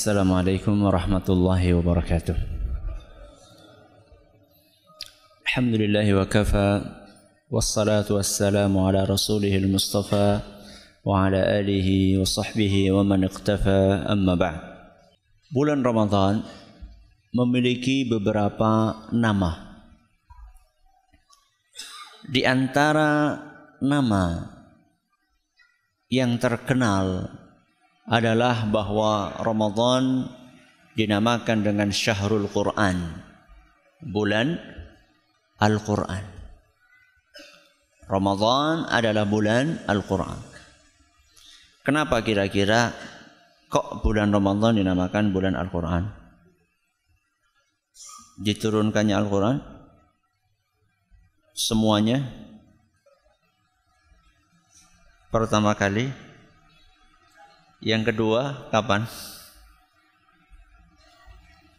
Assalamualaikum warahmatullahi wabarakatuh. Alhamdulillahi wa kafa, wassalatu wassalamu ala rasulihil mustafa wa ala alihi wa sahbihi wa man iqtafa, amma ba'd. Bulan Ramadan memiliki beberapa nama. Di antara nama yang terkenal adalah bahwa Ramadan dinamakan dengan Syahrul Quran, bulan Al-Quran. Ramadan adalah bulan Al-Quran. Kenapa kira-kira kok bulan Ramadan dinamakan bulan Al-Quran? Diturunkannya Al-Quran semuanya pertama kali. Yang kedua, kapan?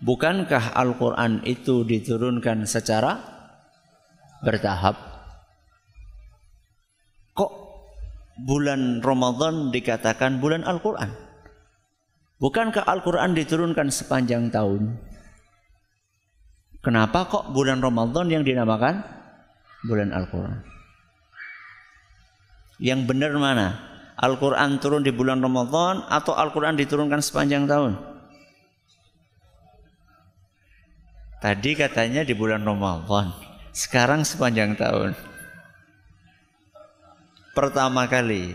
Bukankah Al-Quran itu diturunkan secara bertahap? Kok bulan Ramadan dikatakan bulan Al-Quran? Bukankah Al-Quran diturunkan sepanjang tahun? Kenapa kok bulan Ramadan yang dinamakan bulan Al-Quran? Yang benar mana? Al-Quran turun di bulan Ramadan atau Al-Quran diturunkan sepanjang tahun? Tadi katanya di bulan Ramadan, sekarang sepanjang tahun. Pertama kali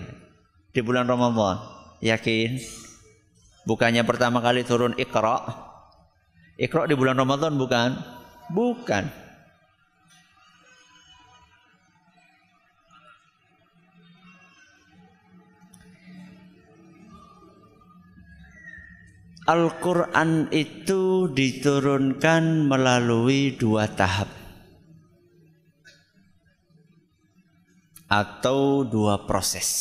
di bulan Ramadan, yakin? Bukannya pertama kali turun Iqra? Iqra di bulan Ramadan bukan? Bukan. Al-Quran itu diturunkan melalui dua tahap atau dua proses.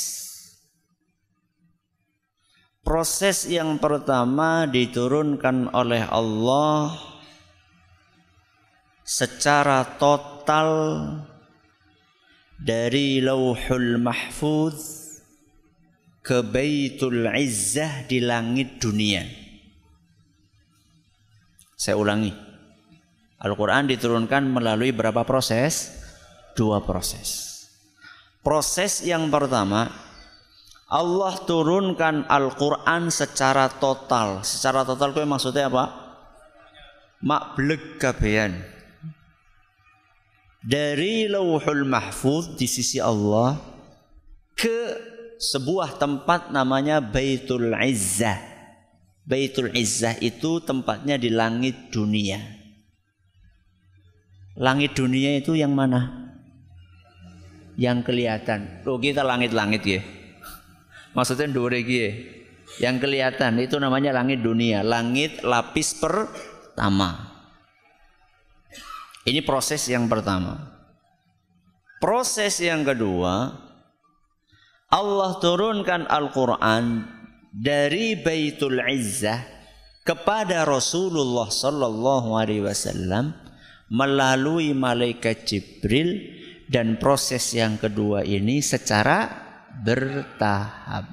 Proses yang pertama diturunkan oleh Allah secara total dari Lauhul Mahfuz ke Baitul Izzah di langit dunia. Saya ulangi, Al-Quran diturunkan melalui berapa proses? Dua proses. Proses yang pertama, Allah turunkan Al-Quran secara total. Secara total itu maksudnya apa? Makbleg kabehan. Dari Lauhul Mahfuz di sisi Allah ke sebuah tempat namanya Baitul Izzah. Baitul Izzah itu tempatnya di langit dunia. Langit dunia itu yang mana? Yang kelihatan. Loh, kita langit-langit ya. Maksudnya dua ya. Yang kelihatan itu namanya langit dunia. Langit lapis pertama. Ini proses yang pertama. Proses yang kedua, Allah turunkan Al-Quran dari Baitul Izzah kepada Rasulullah sallallahu alaihi wasallam melalui malaikat Jibril, dan proses yang kedua ini secara bertahap.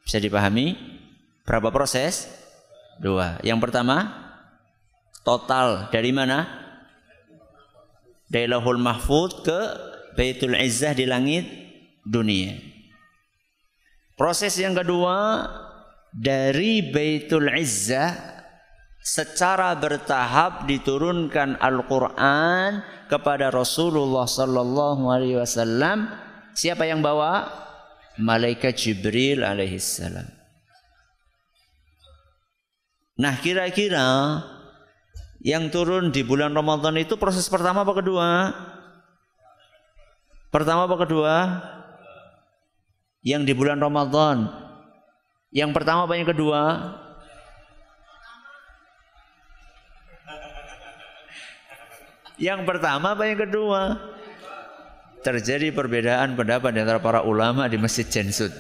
Bisa dipahami? Berapa proses? Dua. Yang pertama, total dari mana? Dari Lauhul Mahfuz ke Baitul Izzah di langit dunia. Proses yang kedua, dari Baitul Izzah secara bertahap diturunkan Al-Quran kepada Rasulullah sallallahu alaihi wasallam. Siapa yang bawa? Malaikat Jibril alaihissalam. Nah, kira-kira yang turun di bulan Ramadan itu proses pertama apa kedua? Pertama apa kedua? Yang di bulan Ramadan. Yang pertama apa yang kedua? Yang pertama apa yang kedua? Terjadi perbedaan pendapat di antara para ulama di Masjid Jensud.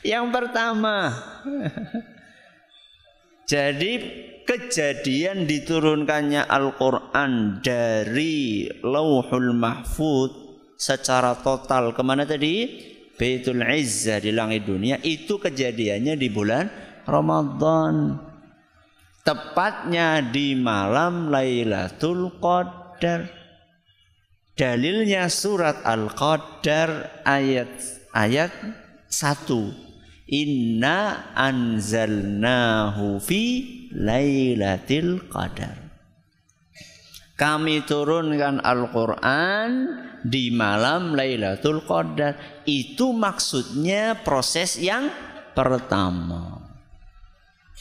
Yang pertama. Jadi kejadian diturunkannya Al-Quran dari Lauhul Mahfuz secara total kemana tadi? Baitul Izzah di langit dunia itu kejadiannya di bulan Ramadan. Tepatnya di malam Lailatul Qadar. Dalilnya surat Al-Qadar ayat 1. Inna anzalnahu fi Lailatul Qadar. Kami turunkan Al-Quran di malam Lailatul Qadar. Itu maksudnya proses yang pertama.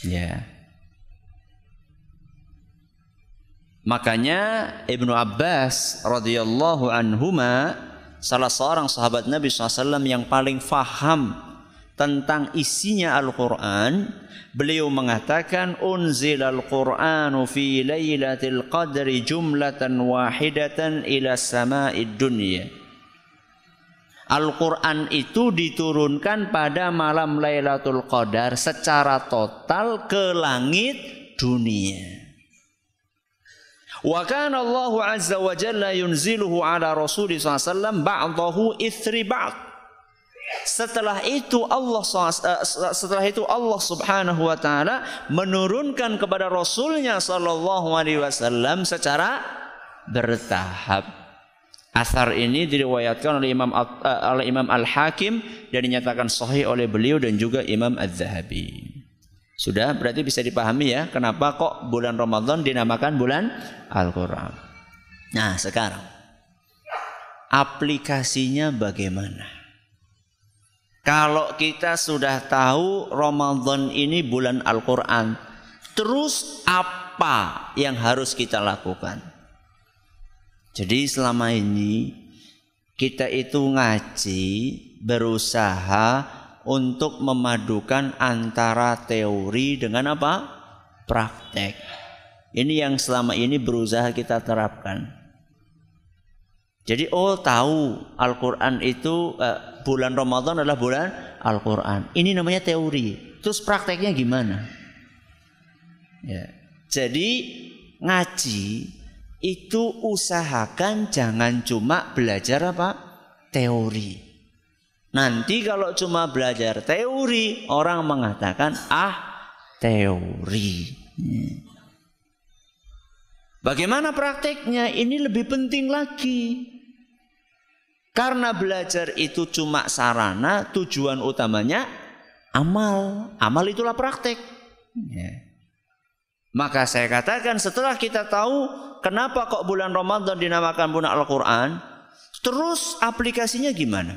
Ya. Makanya Ibnu Abbas radhiyallahu anhuma, salah seorang sahabat Nabi SAW yang paling faham tentang isinya Al-Quran, beliau mengatakan unzilal Qur'anu fi lailatul qadri jumlatan wahidatan ila sama'id dunya. Al-Quran itu diturunkan pada malam Lailatul Qadar secara total ke langit dunia. Wa kana Allahu azza wa jalla yunziluhu ala Rasulullah SAW ba'dahu ithri ba'd. Setelah itu Allah Subhanahu wa taala menurunkan kepada Rasulnya sallallahu alaihi wasallam secara bertahap. Asar ini diriwayatkan oleh Imam Al-Hakim dan dinyatakan sahih oleh beliau dan juga Imam Az-Zahabi. Sudah, berarti bisa dipahami ya kenapa kok bulan Ramadan dinamakan bulan Al-Quran. Nah, sekarang aplikasinya bagaimana? Kalau kita sudah tahu Ramadan ini bulan Al-Quran, terus apa yang harus kita lakukan? Jadi selama ini kita itu ngaji, berusaha untuk memadukan antara teori dengan apa? Praktek. Ini yang selama ini berusaha kita terapkan. Jadi tahu Al-Quran itu bulan Ramadan adalah bulan Al-Quran. Ini namanya teori. Terus prakteknya gimana? Ya. Jadi ngaji itu usahakan jangan cuma belajar apa? Teori. Nanti kalau cuma belajar teori, orang mengatakan teori. Bagaimana prakteknya? Ini lebih penting lagi. Karena belajar itu cuma sarana, tujuan utamanya amal. Amal itulah praktek. Ya. Maka saya katakan setelah kita tahu kenapa kok bulan Ramadan dinamakan bulan Al-Quran, terus aplikasinya gimana?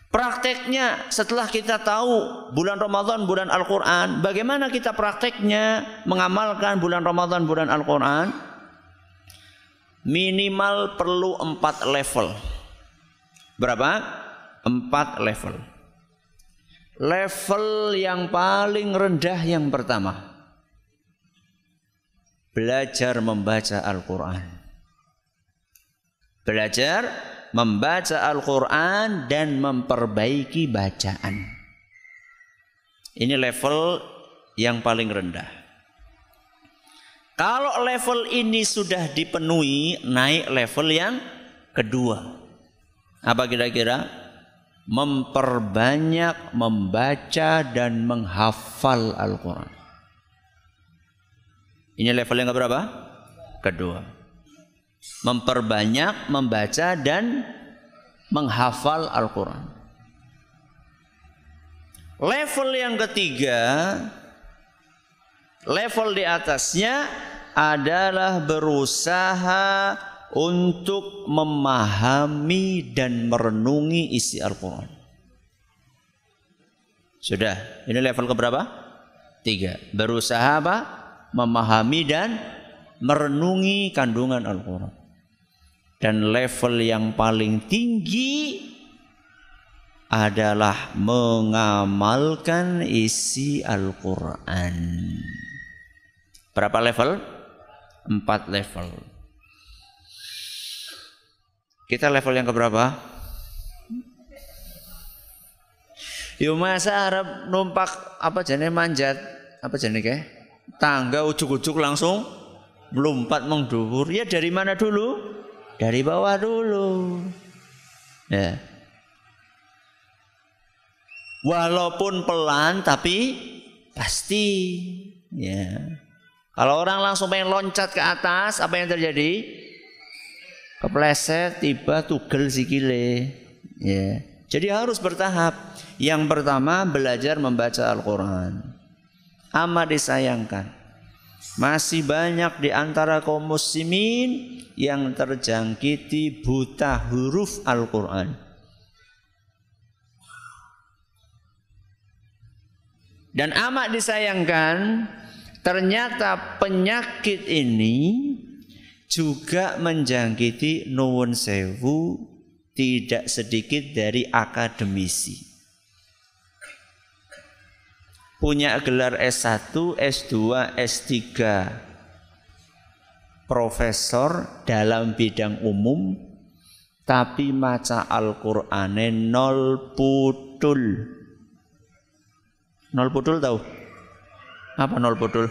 Prakteknya setelah kita tahu bulan Ramadan bulan Al-Quran, bagaimana kita prakteknya mengamalkan bulan Ramadan bulan Al-Quran? Minimal perlu 4 level. Berapa? 4 level. Level yang paling rendah yang pertama, belajar membaca Al-Quran. Belajar membaca Al-Quran dan memperbaiki bacaan. Ini level yang paling rendah. Kalau level ini sudah dipenuhi, naik level yang kedua. Apa kira-kira? Memperbanyak membaca dan menghafal Al-Quran. Ini level yang keberapa? Kedua. Memperbanyak membaca dan menghafal Al-Quran. Level yang ketiga, level di atasnya adalah berusaha untuk memahami dan merenungi isi Al-Quran. Sudah, ini level keberapa? 3. Berusaha apa? Memahami dan merenungi kandungan Al-Quran. Dan level yang paling tinggi adalah mengamalkan isi Al-Quran. Berapa level? 4 level. Kita level yang keberapa? Yo masa Arab numpak apa jenis manjat? Apa jenis ke? Tangga ujuk-ujuk langsung melompat mengduhur. Ya dari mana dulu? Dari bawah dulu. Ya. Walaupun pelan tapi pasti. Ya. Kalau orang langsung pengen loncat ke atas, apa yang terjadi? Kepleset, tiba tugel sikile. Ya. Jadi harus bertahap. Yang pertama belajar membaca Al-Quran. Amat disayangkan, masih banyak di antara kaum muslimin yang terjangkiti buta huruf Al-Quran. Dan amat disayangkan, ternyata penyakit ini juga menjangkiti nuwun sewu tidak sedikit dari akademisi. Punya gelar S1, S2, S3, profesor dalam bidang umum, tapi maca Al-Qur'ane nol putul. Nol putul tahu? Apa nol putul?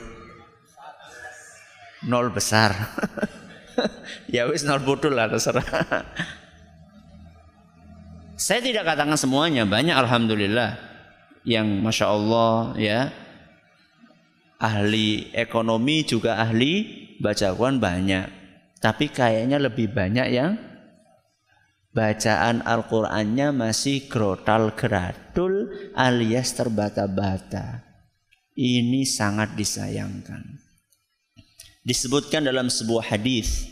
Nol besar. Ya wis nol putul lah, terserah. Saya tidak katakan semuanya, banyak alhamdulillah yang masya Allah ya, ahli ekonomi juga ahli baca Quran banyak. Tapi kayaknya lebih banyak yang bacaan Al-Qur'annya masih grotal geradul alias terbata-bata. Ini sangat disayangkan. Disebutkan dalam sebuah hadis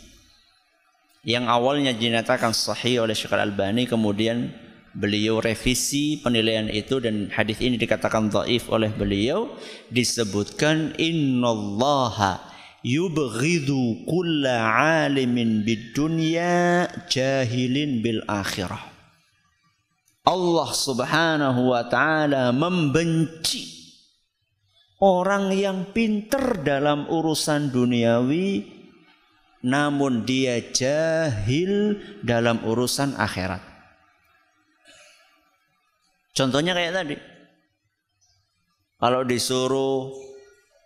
yang awalnya dinyatakan sahih oleh Syekh Al-Albani, kemudian beliau revisi penilaian itu dan hadis ini dikatakan dhaif oleh beliau. Disebutkan innallaha yubghidu kulla alimin bidunya jahilin bil akhirah. Allah subhanahu wa ta'ala membenci orang yang pinter dalam urusan duniawi namun dia jahil dalam urusan akhirat. Contohnya kayak tadi, kalau disuruh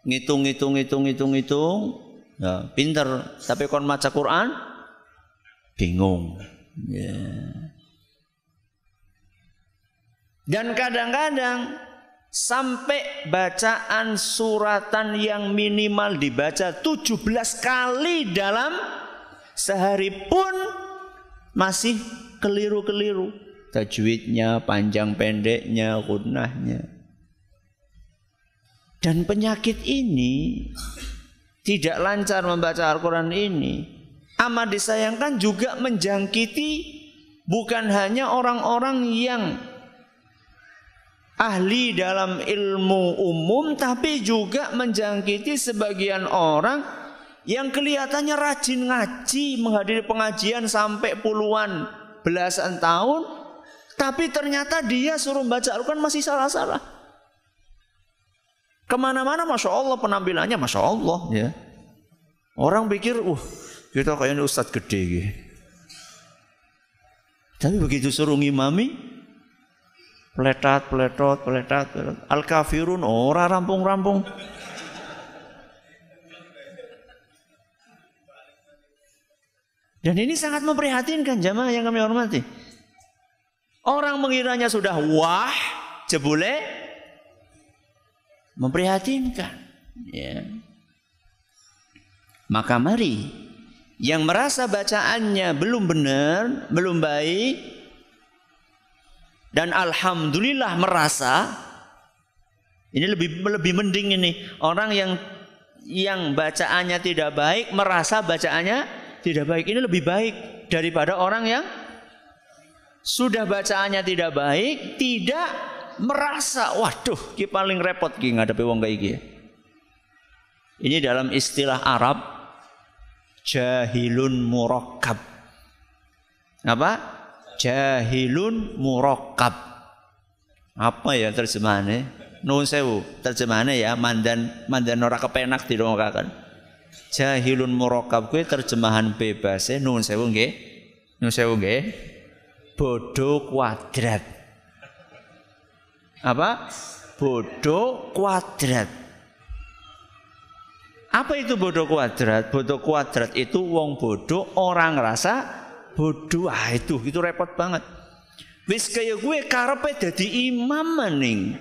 ngitung, ya, pinter, tapi kon maca Quran bingung. Yeah. Dan kadang-kadang sampai bacaan suratan yang minimal dibaca 17 kali dalam sehari pun masih keliru-keliru. Tajwidnya, panjang pendeknya, gunnahnya. Dan penyakit ini, tidak lancar membaca Al-Quran ini, amat disayangkan juga menjangkiti bukan hanya orang-orang yang ahli dalam ilmu umum, tapi juga menjangkiti sebagian orang yang kelihatannya rajin ngaji, menghadiri pengajian sampai puluhan, belasan tahun, tapi ternyata dia suruh baca Al-Quran masih salah-salah. Kemana-mana masya Allah penampilannya masya Allah ya. Orang pikir, kita kayaknya ustadz gede gitu. Tapi begitu suruh ngimami, peletat. Al-kafirun ora rampung-rampung. Dan ini sangat memprihatinkan jamaah yang kami hormati. Orang mengiranya sudah wah, jebule memprihatinkan. Ya. Maka mari yang merasa bacaannya belum benar, belum baik, dan alhamdulillah merasa ini lebih mending ini orang yang bacaannya tidak baik merasa bacaannya tidak baik, ini lebih baik daripada orang yang sudah bacaannya tidak baik tidak merasa waduh ki paling repot ki ngadepi wong kayak iki. Ini dalam istilah Arab jahilun murakkab. Apa? Jahilun murakkab. Apa ya terjemahannya? Nuwun sewu, terjemahannya ya mandan ora kepenak didongakaken. Jahilun murakkab kuwi terjemahan bebasnya nuwun sewu nggih. Nuwun sewu nggih. Bodoh kuadrat. Apa? Bodoh kuadrat. Apa itu bodoh kuadrat? Bodoh kuadrat itu wong bodoh orang ngerasa bodoh. Itu repot banget. Wis kaya gue karepe dadi imam maning.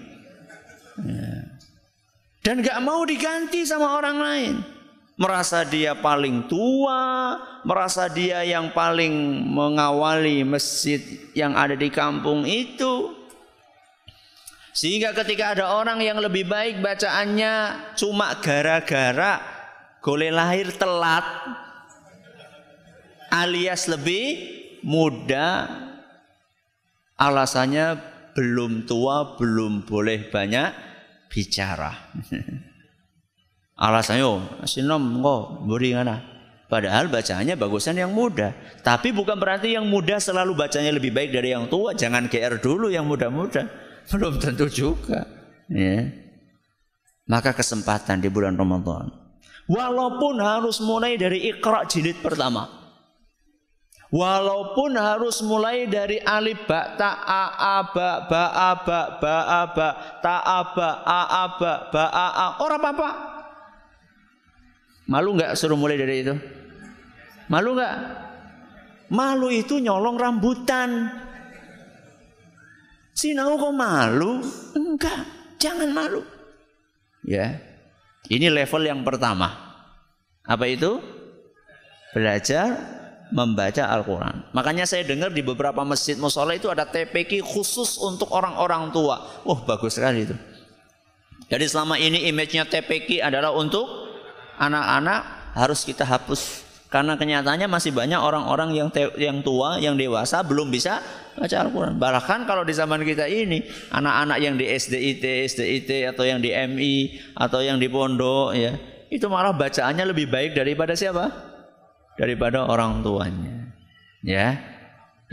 Dan gak mau diganti sama orang lain. Merasa dia paling tua, merasa dia yang paling mengawali masjid yang ada di kampung itu. Sehingga ketika ada orang yang lebih baik bacaannya cuma gara-gara golek lahir telat alias lebih muda, alasannya belum tua, belum boleh banyak bicara. Alasannya sinom kok buri ngana. Padahal bacaannya bagusan yang muda. Tapi bukan berarti yang muda selalu bacanya lebih baik dari yang tua. Jangan GR dulu yang muda-muda. Belum tentu juga. Ya. Maka kesempatan di bulan Ramadan, walaupun harus mulai dari Iqra jilid pertama, walaupun harus mulai dari alif ba ta a ba ba a ba ba a ba ta a ba a ba a ora apa-apa. Malu nggak suruh mulai dari itu? Malu nggak? Malu itu nyolong rambutan. Sinau kok malu? Enggak, jangan malu. Ya, ini level yang pertama. Apa itu? Belajar membaca Al-Quran. Makanya saya dengar di beberapa masjid mushola itu ada TPQ khusus untuk orang-orang tua. Oh, bagus sekali itu. Jadi selama ini image-nya TPQ adalah untuk anak-anak, harus kita hapus. Karena kenyataannya masih banyak orang-orang yang tua, yang dewasa belum bisa baca Al-Quran. Bahkan kalau di zaman kita ini, anak-anak yang di SDIT atau yang di MI atau yang di pondok, ya, itu malah bacaannya lebih baik daripada siapa? Daripada orang tuanya. Ya,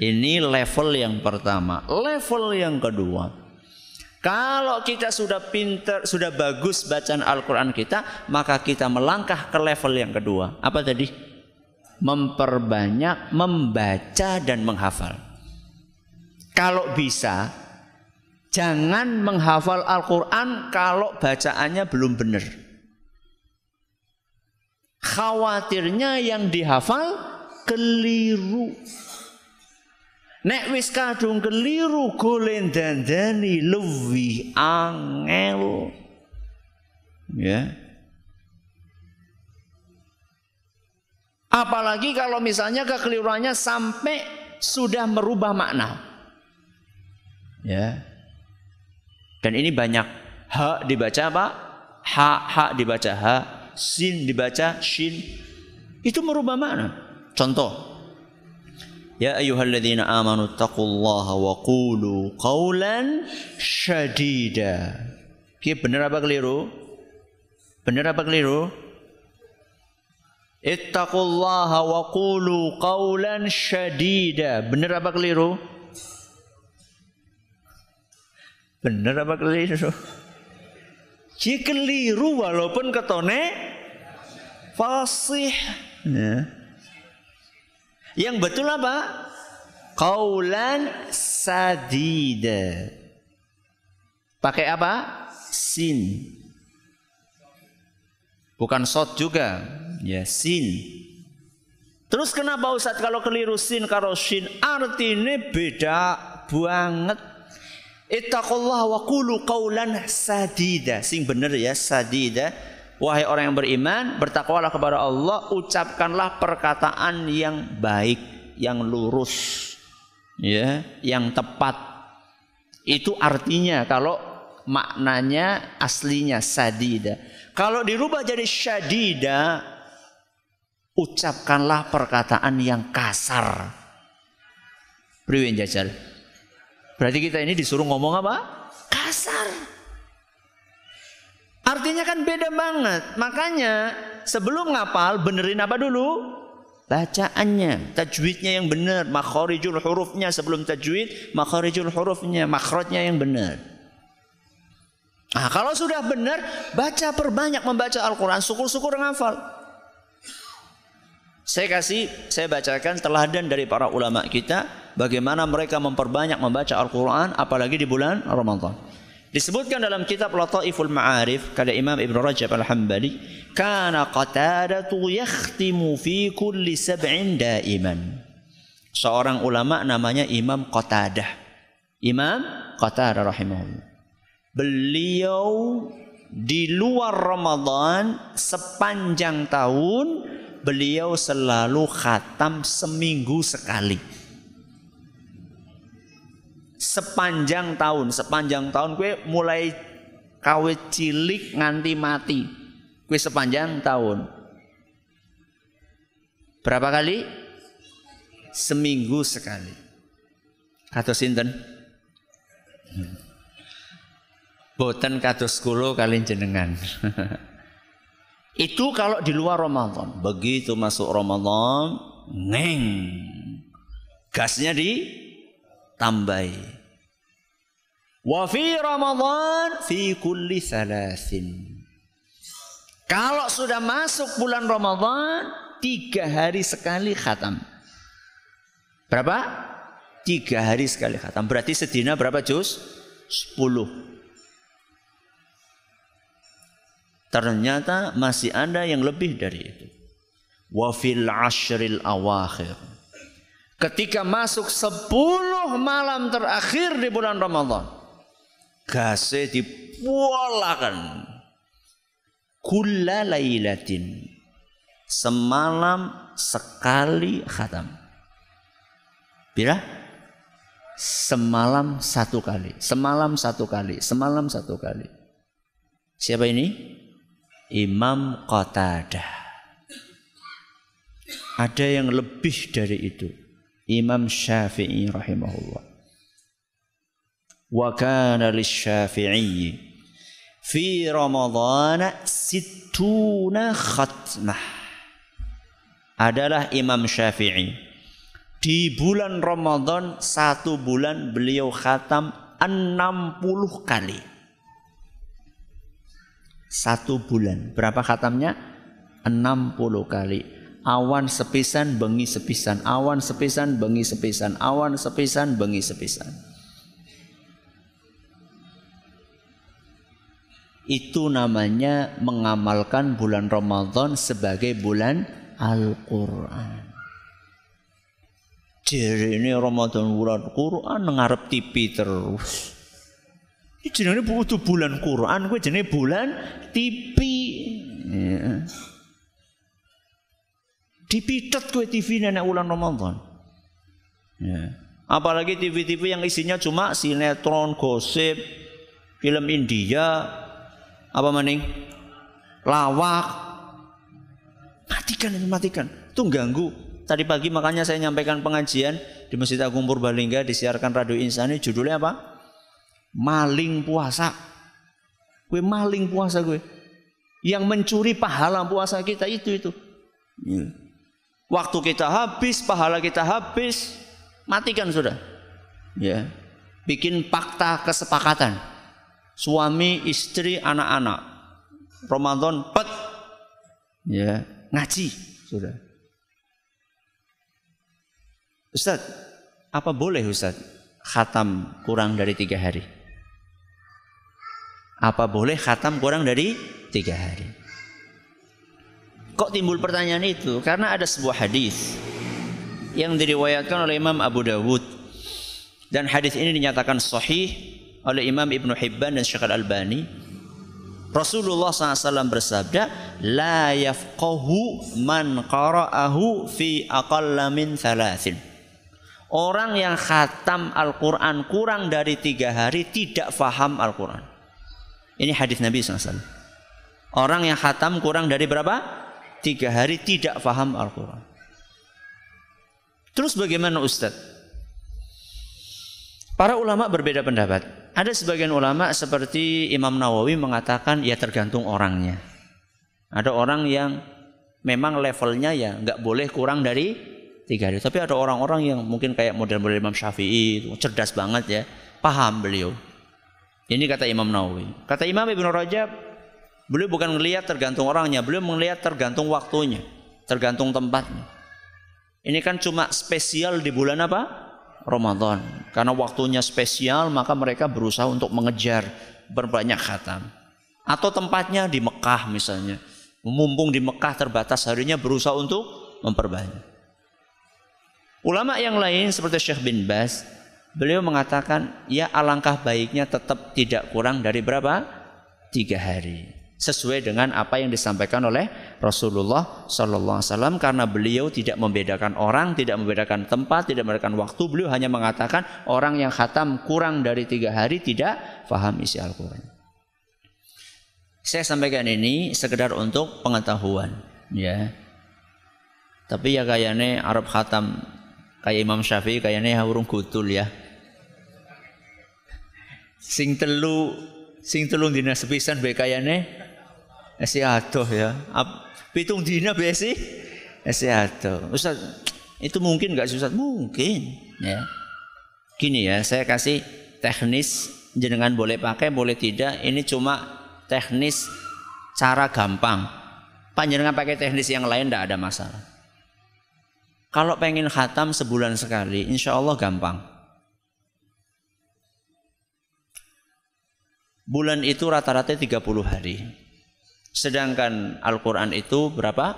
ini level yang pertama. Level yang kedua, kalau kita sudah pintar, sudah bagus bacaan Al-Quran kita, maka kita melangkah ke level yang kedua. Apa tadi? Memperbanyak membaca dan menghafal. Kalau bisa, jangan menghafal Al-Quran kalau bacaannya belum benar. Khawatirnya yang dihafal keliru. Nek wis kadung keliru golek dandani luwih angel. Ya. Apalagi kalau misalnya kekeliruannya sampai sudah merubah makna. Ya. Dan ini banyak. Ha dibaca apa? Ha dibaca ha, sin dibaca shin. Itu merubah makna. Contoh. Ya ayyuhalladzina amanu taqullaha wa qulu qawlan syadida. Ki benar apa keliru? Benar apa keliru? Ittaqullaha wa qulu qawlan syadida. Benar apa keliru? Benar apa keliru? Ki keliru walaupun ketone fasih. Ya. Yang betul apa? Qawlan sadida. Pakai apa? Sin. Bukan sod juga. Ya, sin. Terus kenapa Ustaz kalau keliru sin karo shin? Artinya beda banget. Ittaqullaha wa qulu qawlan sadida. Sing bener ya, sadida. Wahai orang yang beriman, bertakwalah kepada Allah, ucapkanlah perkataan yang baik, yang lurus, ya, yang tepat. Itu artinya kalau maknanya aslinya sadida. Kalau dirubah jadi syadida, ucapkanlah perkataan yang kasar. Priwen jajal. Berarti kita ini disuruh ngomong apa? Kasar. Artinya kan beda banget. Makanya sebelum ngapal benerin apa dulu? Bacaannya, tajwidnya yang benar, makharijul hurufnya sebelum tajwid, makharijul hurufnya, makhrajnya yang benar. Nah, kalau sudah benar, baca perbanyak membaca Al-Quran, syukur-syukur ngafal. Saya bacakan teladan dari para ulama kita, bagaimana mereka memperbanyak membaca Al-Quran, apalagi di bulan Ramadan. Disebutkan dalam kitab Lataiful Ma'arif kata Imam Ibn Rajab Al-Hambali, kana Qatadatu yakhtimu fi kulli sab'in daiman. Seorang ulama namanya Imam Qatadah. Imam Qatadah rahimahullah. Beliau di luar Ramadan sepanjang tahun beliau selalu khatam seminggu sekali. Sepanjang tahun kue mulai kawit cilik nganti mati. Kue sepanjang tahun. Berapa kali? Seminggu sekali. Kados sinten? Boten kados kula kalian jenengan. Itu kalau di luar Ramadan. Begitu masuk Ramadan, neng, gasnya ditambahi. Wa fi Ramadan fi kulli thalathin. Kalau sudah masuk bulan Ramadan, 3 hari sekali khatam. Berapa? 3 hari sekali khatam. Berarti sedina berapa juz? 10. Ternyata masih ada yang lebih dari itu. Wa fil ashril awakhir. Ketika masuk 10 malam terakhir di bulan Ramadan, gase dipualakan. Kulla lailatin. Semalam sekali khatam. Bila? Semalam 1 kali. Semalam 1 kali. Semalam 1 kali. Siapa ini? Imam Qatadah. Ada yang lebih dari itu. Imam Syafi'i rahimahullah. Wa kana lisy-Syafi'i fi Ramadhan 60 khatmah. Adalah Imam Syafi'i. Di bulan Ramadan 1 bulan beliau khatam 60 kali. 1 bulan. Berapa khatamnya? 60 kali. Awan sepisan, bengi sepisan. Awan sepisan, bengi sepisan. Awan sepisan, bengi sepisan. Itu namanya mengamalkan bulan Ramadan sebagai bulan Al-Quran. Jadi ini Ramadan bulan Quran ngarep TV terus. Ini jenenge butuh bulan Quran, gue jenenge bulan TV. Ya. Dipitet gue TV nenek bulan Ramadan. Ya. Apalagi TV-TV yang isinya cuma sinetron, gosip, film India, apa maning, lawak. Matikan. Itu ganggu. Tadi pagi makanya saya nyampaikan pengajian di Masjid Agung Purbalingga disiarkan Radio Insani. Judulnya apa? Maling puasa. Gue maling puasa gue. Yang mencuri pahala puasa kita itu. Ya. Waktu kita habis, pahala kita habis, matikan sudah. Ya. Bikin fakta kesepakatan. Suami, istri, anak-anak. Ramadan pet. Ya, ngaji sudah. Ustaz, apa boleh Ustaz khatam kurang dari 3 hari? Apa boleh khatam kurang dari 3 hari? Kok timbul pertanyaan itu? Karena ada sebuah hadis yang diriwayatkan oleh Imam Abu Dawud. Dan hadis ini dinyatakan sahih oleh Imam Ibnu Hibban dan Syekh Al-Albani. Rasulullah SAW bersabda, La yafqahu man qara'ahu fi aqalla min 3. Orang yang khatam Al-Quran kurang dari 3 hari tidak faham Al-Quran. Ini hadis Nabi SAW. Orang yang khatam kurang dari berapa? 3 hari tidak faham Al-Quran. Terus bagaimana Ustaz? Para ulama berbeda pendapat. Ada sebagian ulama seperti Imam Nawawi mengatakan ya tergantung orangnya. Ada orang yang memang levelnya ya nggak boleh kurang dari 3 hari. Tapi ada orang-orang yang mungkin kayak model-model Imam Syafi'i, cerdas banget ya, paham beliau. Ini kata Imam Nawawi. Kata Imam Ibnu Rajab, beliau bukan melihat tergantung orangnya, beliau melihat tergantung waktunya, tergantung tempatnya. Ini kan cuma spesial di bulan apa? Ramadan. Karena waktunya spesial, maka mereka berusaha untuk mengejar berbanyak khatam. Atau tempatnya di Mekah misalnya. Mumpung di Mekah terbatas harinya, berusaha untuk memperbanyak. Ulama yang lain seperti Syekh bin Baz Beliau mengatakan, ya alangkah baiknya tetap tidak kurang dari berapa? 3 hari. Sesuai dengan apa yang disampaikan oleh Rasulullah SAW, karena beliau tidak membedakan orang, tidak membedakan tempat, tidak membedakan waktu. Beliau hanya mengatakan orang yang khatam kurang dari 3 hari tidak paham isi Al-Quran. Saya sampaikan ini sekedar untuk pengetahuan, ya. Tapi ya kayaknya Arab khatam kayak Imam Syafi'i kayaknya urung gutul ya. Sing telu dina sepisan bae kayane esi adoh ya. Pitung dina bae sih esi adoh. Ustaz, itu mungkin enggak Ustaz? Mungkin, ya. Gini ya, saya kasih teknis, jenengan boleh pakai, boleh tidak. Ini cuma teknis cara gampang. Panjenengan pakai teknis yang lain enggak ada masalah. Kalau pengen khatam sebulan sekali, insya Allah gampang. Bulan itu rata-rata 30 hari. Sedangkan Al-Quran itu berapa?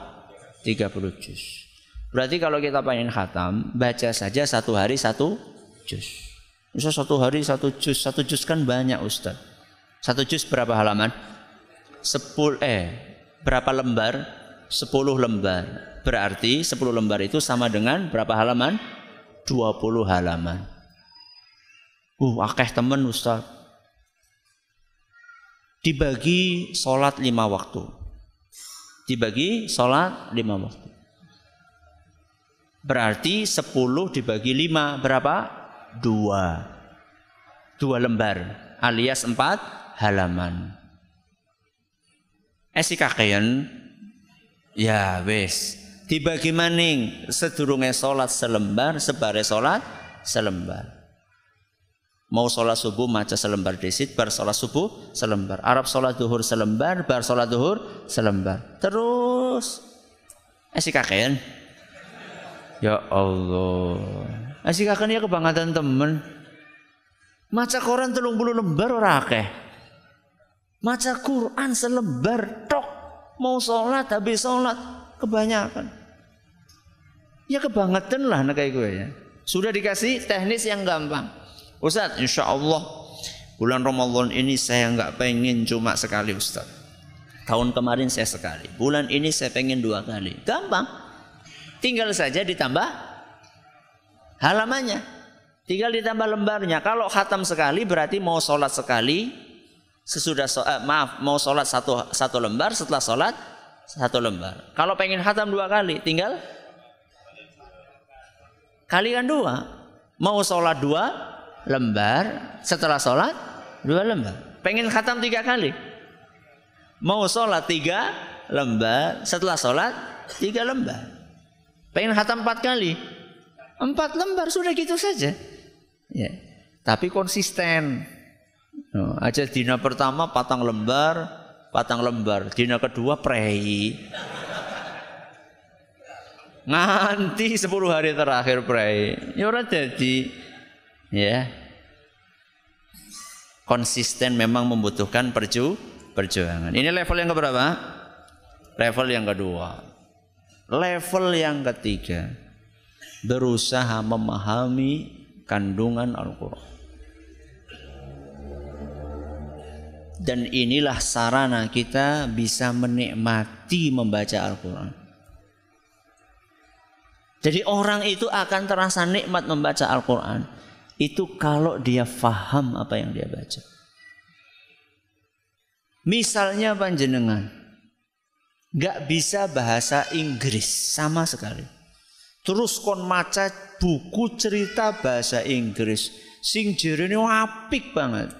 30 juz. Berarti kalau kita pengen khatam, baca saja 1 hari 1 juz. Misal 1 hari 1 juz. 1 juz kan banyak Ustaz. 1 juz berapa halaman? Berapa lembar? 10 lembar. Berarti 10 lembar itu sama dengan berapa halaman? 20 halaman. Akeh temen Ustaz. Dibagi sholat 5 waktu. Dibagi sholat 5 waktu. Berarti 10 dibagi 5 berapa? 2 lembar alias 4 halaman. Esi kakean ya wis dibagi maning sedurunge sholat selembar, sebare sholat selembar. Mau sholat subuh maca selembar disit, bar sholat subuh selembar. Arab sholat duhur selembar, bar sholat duhur selembar. Terus esi kakean. Ya Allah. Esi kakean ya kebangetan temen. Maca Quran 30 lembar ora akeh. Maca Quran selembar tok. Mau sholat habis sholat kebanyakan. Ya kebangetan lah nek kayak gue ya. Sudah dikasih teknis yang gampang. Ustaz, insya Allah bulan Ramadan ini saya nggak pengen cuma sekali Ustaz. Tahun kemarin saya sekali. Bulan ini saya pengen 2 kali. Gampang. Tinggal saja ditambah halamannya. Tinggal ditambah lembarnya. Kalau khatam sekali berarti mau sholat sekali. Mau sholat satu lembar, setelah sholat 1 lembar. Kalau pengen khatam 2 kali, tinggal kalikan 2. Mau sholat 2 lembar, setelah sholat 2 lembar. Pengen khatam 3 kali, mau sholat 3 lembar, setelah sholat 3 lembar. Pengen khatam 4 kali, 4 lembar, sudah gitu saja ya. Tapi konsisten. Aja dina pertama 4 lembar, dina kedua prei. Nganti 10 hari terakhir prei. Ya ora jadi. Ya. Konsisten memang membutuhkan perjuangan. Ini level yang keberapa? Level yang kedua. Level yang ketiga, berusaha memahami kandungan Al-Quran. Dan inilah sarana kita bisa menikmati membaca Al-Quran. Jadi orang itu akan terasa nikmat membaca Al-Quran itu kalau dia faham apa yang dia baca. Misalnya panjenengan gak bisa bahasa Inggris sama sekali, terus kon maca buku cerita bahasa Inggris sing jerene apik banget,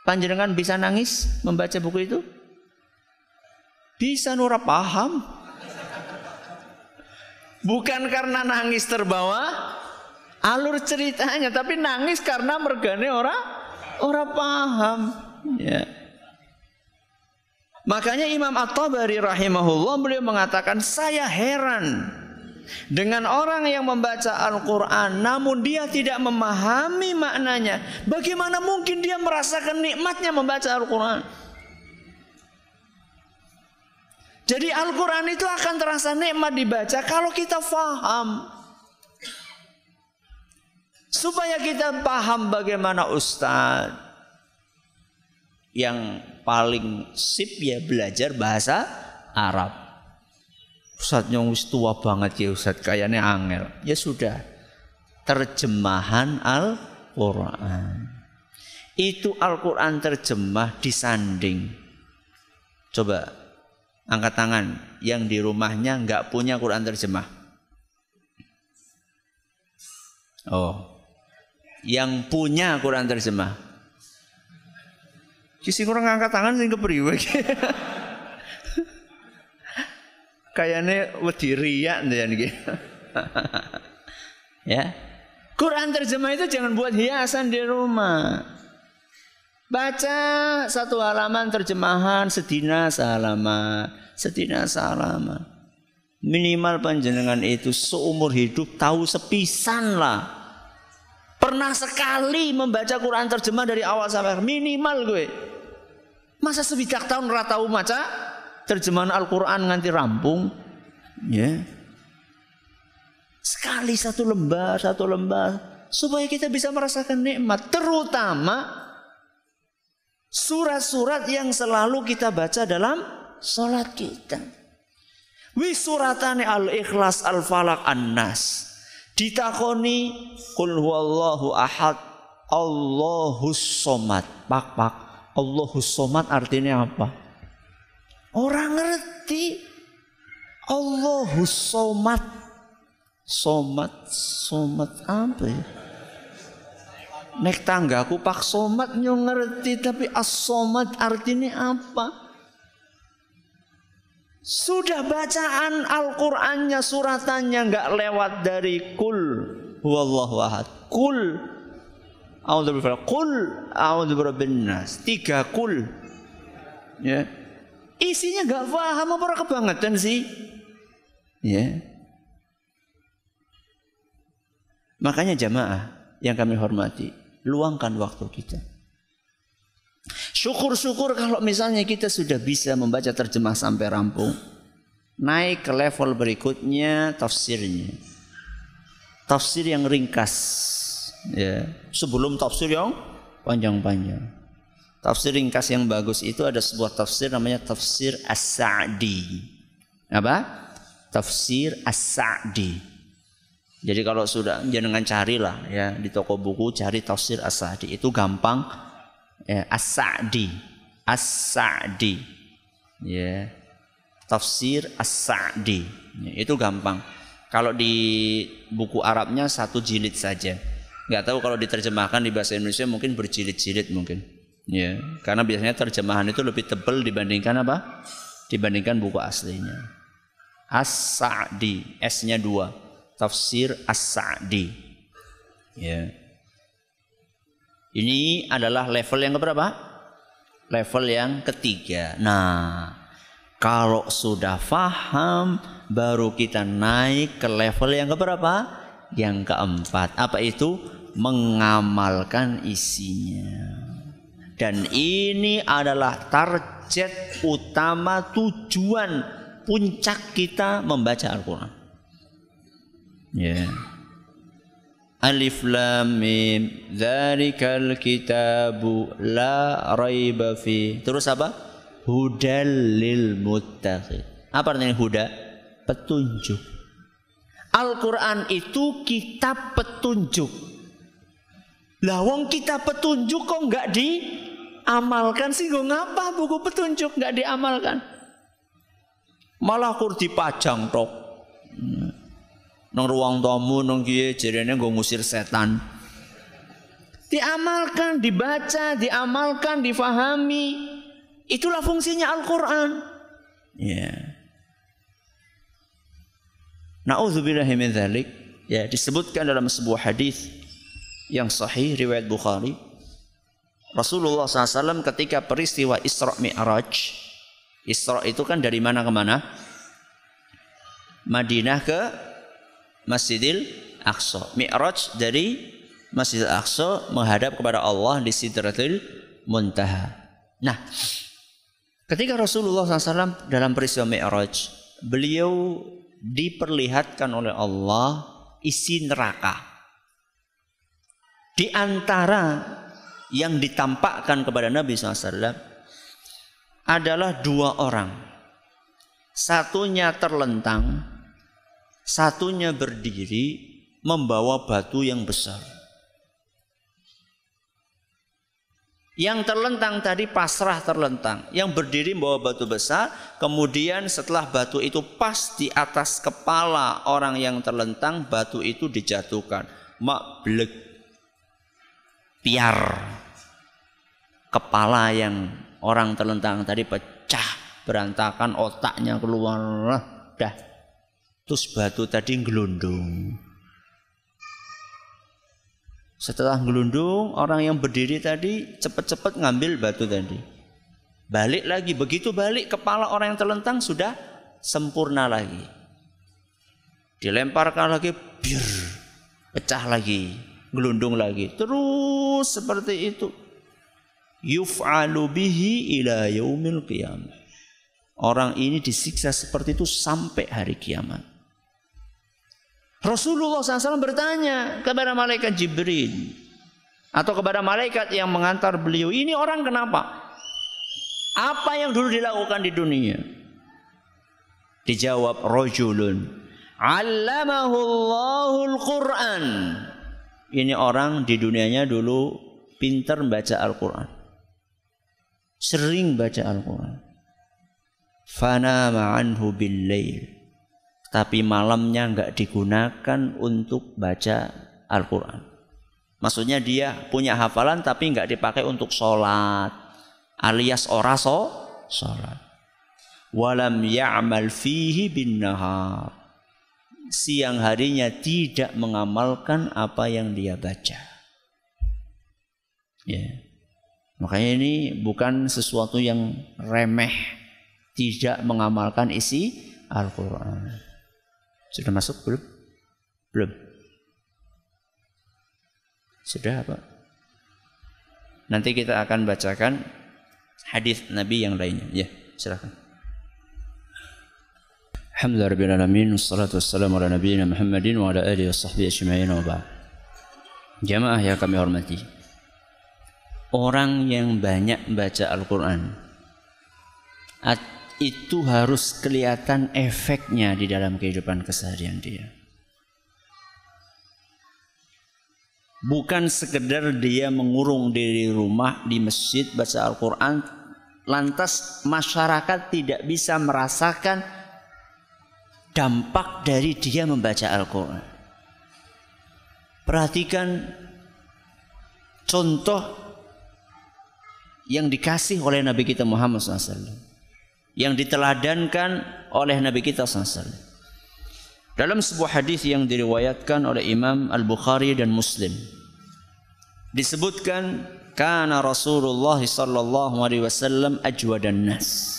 panjenengan bisa nangis membaca buku itu? Bisa, ora paham. Bukan karena nangis terbawa alur ceritanya, tapi nangis karena mergane ora paham ya. Makanya Imam At-Tabari rahimahullah beliau mengatakan, saya heran dengan orang yang membaca Al-Quran namun dia tidak memahami maknanya. Bagaimana mungkin dia merasakan nikmatnya membaca Al-Quran? Jadi Al-Quran itu akan terasa nikmat dibaca kalau kita faham. Supaya kita paham bagaimana ustadz yang paling sip ya belajar bahasa Arab. Ustadznya wis tua banget ya ustadz, kayaknya angel. Ya sudah, terjemahan Al-Quran. Itu Al-Quran terjemah disanding. Coba angkat tangan yang di rumahnya nggak punya Quran terjemah. Oh, yang punya Quran terjemah. Kisi kurang angkat tangan sing kepriwe. Kayaknya wedi riak niki. Ya. Quran terjemah itu jangan buat hiasan di rumah. Baca satu halaman terjemahan sedina sehalaman, sedina sehalaman. Minimal panjenengan itu seumur hidup tahu sepisan lah. Pernah sekali membaca Quran terjemah dari awal sampai akhir, minimal gue. Masa sebidak tahun ora tahu maca terjemahan Al-Quran nganti rampung, ya. Sekali satu lembar supaya kita bisa merasakan nikmat, terutama surat-surat yang selalu kita baca dalam salat kita. Wi suratane Al-Ikhlas, Al-Falaq, An-Nas. Ditakoni qul huwallahu ahad, Allahus somad. Pak. Allahus somad artinya apa? Orang ngerti. Allahus somad. Somat apa ya? Nek tanggaku Pak Somat nyo ngerti, tapi as-somad artinya apa? Sudah bacaan Al-Qur'annya, suratannya nggak lewat dari kul huwallahu ahad, kul a'udzu birabbin nas, 3 kul. Ya. Isinya nggak paham apa kebangetan sih? Ya. Makanya jamaah yang kami hormati, luangkan waktu kita. Syukur-syukur kalau misalnya kita sudah bisa membaca terjemah sampai rampung. Naik ke level berikutnya tafsirnya. Tafsir yang ringkas, ya. Sebelum tafsir yang panjang-panjang. Tafsir ringkas yang bagus itu ada sebuah tafsir namanya tafsir As-Sa'di. Apa? Tafsir As-Sa'di. Jadi kalau sudah jangan carilah ya di toko buku, cari tafsir As-Sa'di, itu gampang. Ya, As-Sa'di. Ya. Tafsir As-Sa'di. Ya, itu gampang. Kalau di buku Arabnya 1 jilid saja. Enggak tahu kalau diterjemahkan di bahasa Indonesia mungkin berjilid-jilid mungkin. Ya, karena biasanya terjemahan itu lebih tebal dibandingkan apa? Dibandingkan buku aslinya. As-Sa'di, S-nya 2. Tafsir As-Sa'di. Ya. Ini adalah level yang keberapa? Level yang ketiga. Nah, kalau sudah paham, baru kita naik ke level yang keberapa? Yang keempat. Apa itu? Mengamalkan isinya. Dan ini adalah target utama, tujuan puncak kita membaca Al-Quran. Ya. Alif lam mim dzalikal kitabu la raiba fi. Terus apa? Hudal lil muttaqin. Apa artinya huda? Petunjuk. Al-Quran itu kitab petunjuk. Lah wong kitab petunjuk kok enggak diamalkan sih? Kok ngapa buku petunjuk enggak diamalkan? Malah kur dipajang tok. Nang ruang tamu nang kiye jarene nggo ngusir setan. Diamalkan, dibaca, diamalkan, difahami. Itulah fungsinya Al-Qur'an. Ya. Nauzubillahi min dzalik. Ya, disebutkan dalam sebuah hadis yang sahih riwayat Bukhari. Rasulullah SAW ketika peristiwa Isra Mi'raj. Isra itu kan dari mana ke mana? Madinah ke Masjidil Aqsa. Mi'raj dari Masjidil Aqsa menghadap kepada Allah di Sidratul Muntaha. Nah, ketika Rasulullah SAW dalam peristiwa Mi'raj, beliau diperlihatkan oleh Allah isi neraka. Di antara yang ditampakkan kepada Nabi SAW adalah dua orang. Satunya terlentang, satunya berdiri membawa batu yang besar. Yang terlentang tadi pasrah terlentang, yang berdiri membawa batu besar. Kemudian setelah batu itu pas di atas kepala orang yang terlentang, batu itu dijatuhkan. Blek, piar. Kepala yang orang terlentang tadi pecah, berantakan, otaknya keluar, dah. Terus batu tadi gelundung. Setelah gelundung, orang yang berdiri tadi cepat-cepat ngambil batu tadi. Balik lagi, begitu balik kepala orang yang terlentang sudah sempurna lagi. Dilemparkan lagi, biar pecah lagi, gelundung lagi. Terus seperti itu. Yuf'alu bihi ila yaumil qiyamah. Orang ini disiksa seperti itu sampai hari kiamat. Rasulullah SAW bertanya kepada malaikat Jibril atau kepada malaikat yang mengantar beliau, ini orang kenapa? Apa yang dulu dilakukan di dunia? Dijawab, rajulun 'allamahullahul Qur'an. Ini orang di dunianya dulu pintar baca Al-Quran, sering baca Al-Quran. Fanama anhu bil-lail. Tapi malamnya enggak digunakan untuk baca Al-Quran. Maksudnya dia punya hafalan tapi enggak dipakai untuk sholat, alias ora sholat. Walam ya'mal fihi bin nahar. Siang harinya tidak mengamalkan apa yang dia baca. Ya. Makanya ini bukan sesuatu yang remeh, tidak mengamalkan isi Al-Quran. Sudah masuk belum? Belum. Sudah apa? Nanti kita akan bacakan hadis Nabi yang lainnya. Ya, silakan. Alhamdulillahirrahmanirrahim. Wassalatu wassalamu ala nabiyina Muhammadin wa ala alihi washabbihi ajma'in wa ba'd. Jamaah yang kami hormati, orang yang banyak baca Al-Quran itu harus kelihatan efeknya di dalam kehidupan keseharian dia. Bukan sekedar dia mengurung diri rumah di masjid baca Al-Quran, lantas masyarakat tidak bisa merasakan dampak dari dia membaca Al-Quran. Perhatikan contoh yang dikasih oleh Nabi kita Muhammad SAW, yang diteladankan oleh Nabi kita SAW. Dalam sebuah hadis yang diriwayatkan oleh Imam Al-Bukhari dan Muslim, disebutkan kana Rasulullah sallallahu alaihi wasallam ajwadan nas.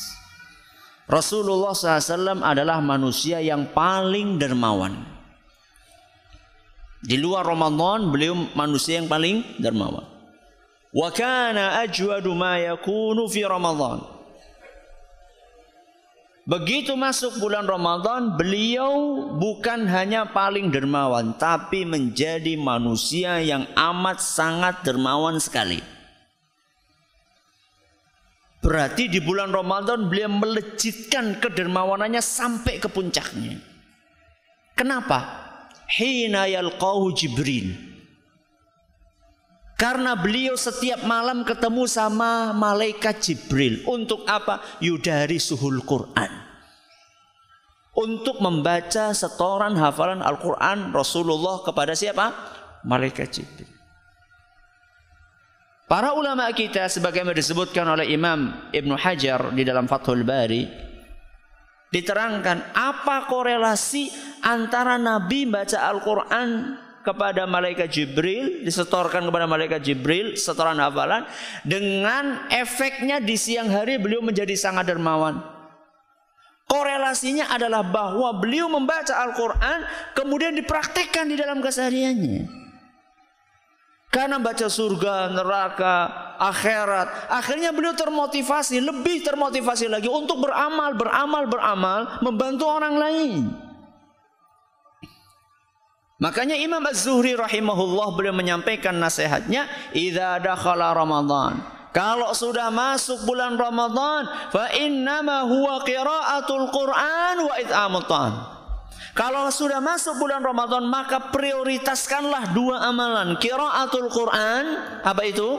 Rasulullah SAW adalah manusia yang paling dermawan. Di luar Ramadan beliau manusia yang paling dermawan. Wa kana ajwadu ma yakunu fi Ramadan. Begitu masuk bulan Ramadan, beliau bukan hanya paling dermawan, tapi menjadi manusia yang amat sangat dermawan sekali. Berarti di bulan Ramadan beliau melejitkan kedermawanannya sampai ke puncaknya. Kenapa? Hina yalqahu Jibril. Karena beliau setiap malam ketemu sama malaikat Jibril. Untuk apa? Yudari suhul Quran. Untuk membaca setoran hafalan Al-Quran Rasulullah kepada siapa? Malaikat Jibril. Para ulama kita sebagaimana disebutkan oleh Imam Ibn Hajar di dalam Fathul Bari, diterangkan apa korelasi antara Nabi baca Al-Quran kepada malaikat Jibril, disetorkan kepada malaikat Jibril setoran hafalan, dengan efeknya di siang hari beliau menjadi sangat dermawan. Korelasinya adalah bahwa beliau membaca Al-Quran kemudian dipraktekkan di dalam kesehariannya. Karena baca surga, neraka, akhirat, akhirnya beliau termotivasi, lebih termotivasi lagi untuk beramal, membantu orang lain. Makanya Imam Az-Zuhri rahimahullah beliau menyampaikan nasihatnya, idza dakhala Ramadan, kalau sudah masuk bulan Ramadan, fa innama huwa qiraatul Qur'an wa it'amut ta'am. Kalau sudah masuk bulan Ramadan, maka prioritaskanlah dua amalan, qiraatul Qur'an, apa itu?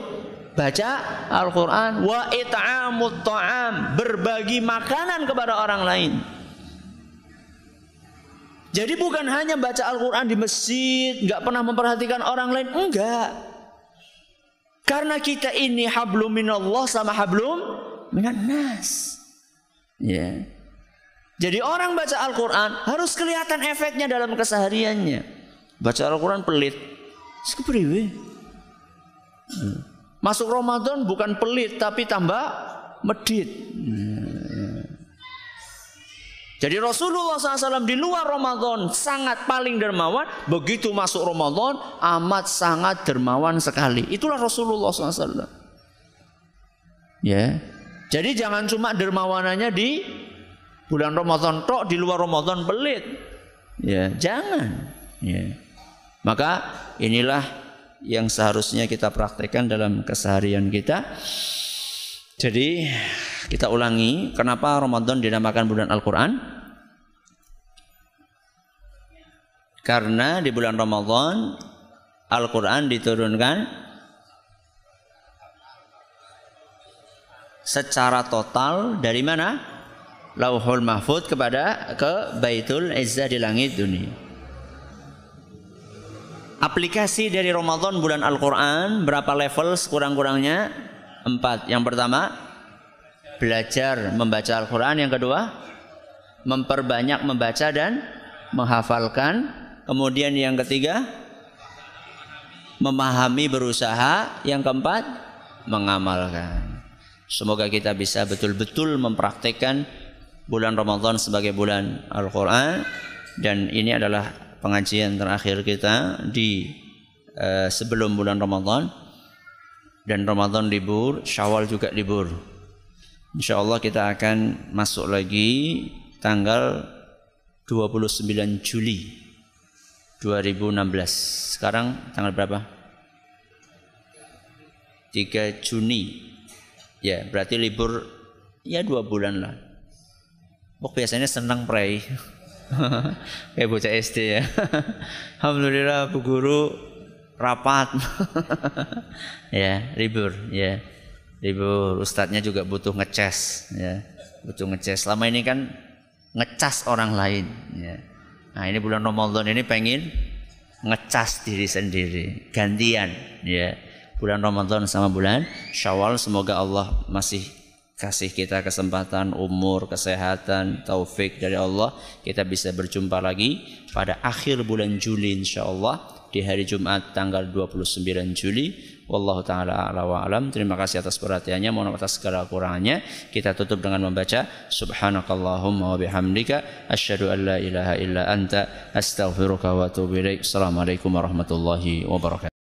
Baca Al-Qur'an, wa it'amut ta'am, berbagi makanan kepada orang lain. Jadi bukan hanya baca Al-Quran di masjid, nggak pernah memperhatikan orang lain, enggak. Karena kita ini hablum minallah sama hablum minan nas. Ya. Jadi orang baca Al-Quran harus kelihatan efeknya dalam kesehariannya. Baca Al-Quran pelit, sekepriwe. Masuk Ramadan bukan pelit tapi tambah medit. Jadi Rasulullah SAW di luar Ramadan sangat paling dermawan. Begitu masuk Ramadan amat sangat dermawan sekali. Itulah Rasulullah SAW. Ya. Jadi jangan cuma dermawanannya di bulan Ramadan tok, di luar Ramadan pelit. Ya, jangan. Ya. Maka inilah yang seharusnya kita praktekkan dalam keseharian kita. Jadi kita ulangi, kenapa Ramadan dinamakan bulan Al-Quran? Karena di bulan Ramadan Al-Quran diturunkan secara total dari mana? Lauhul Mahfuz ke Baitul Izzah di langit dunia. Aplikasi dari Ramadan bulan Al-Quran berapa level sekurang-kurangnya? 4. Yang pertama, belajar membaca Al-Quran. Yang kedua, memperbanyak membaca dan menghafalkan. Kemudian yang ketiga, memahami, berusaha. Yang keempat, mengamalkan. Semoga kita bisa betul-betul mempraktekkan bulan Ramadan sebagai bulan Al-Quran. Dan ini adalah pengajian terakhir kita di sebelum bulan Ramadan. Dan Ramadan libur, Syawal juga libur. Insya Allah kita akan masuk lagi tanggal 29 Juli 2016. Sekarang tanggal berapa? 3 Juni. Ya, berarti libur ya 2 bulan lah. Biasanya senang pray. Kayak bocah SD ya. Alhamdulillah Bu Guru rapat. Ya, libur ya. Libur, ustadznya juga butuh ngecas ya. Butuh ngecas. Selama ini kan ngecas orang lain ya. Nah, ini bulan Ramadan ini pengen ngecas diri sendiri, gantian ya. Bulan Ramadan sama bulan Syawal, semoga Allah masih kasih kita kesempatan, umur, kesehatan, taufik dari Allah, kita bisa berjumpa lagi pada akhir bulan Juli insyaallah di hari Jumat tanggal 29 Juli. Wallahu ta'ala a'la wa alam. Terima kasih atas perhatiannya, mohon atas segala kurangannya. Kita tutup dengan membaca subhanakallahumma wa bihamdika asyhadu an la ilaha illa anta astaghfiruka wa atubu ilaik. Assalamualaikum warahmatullahi wabarakatuh.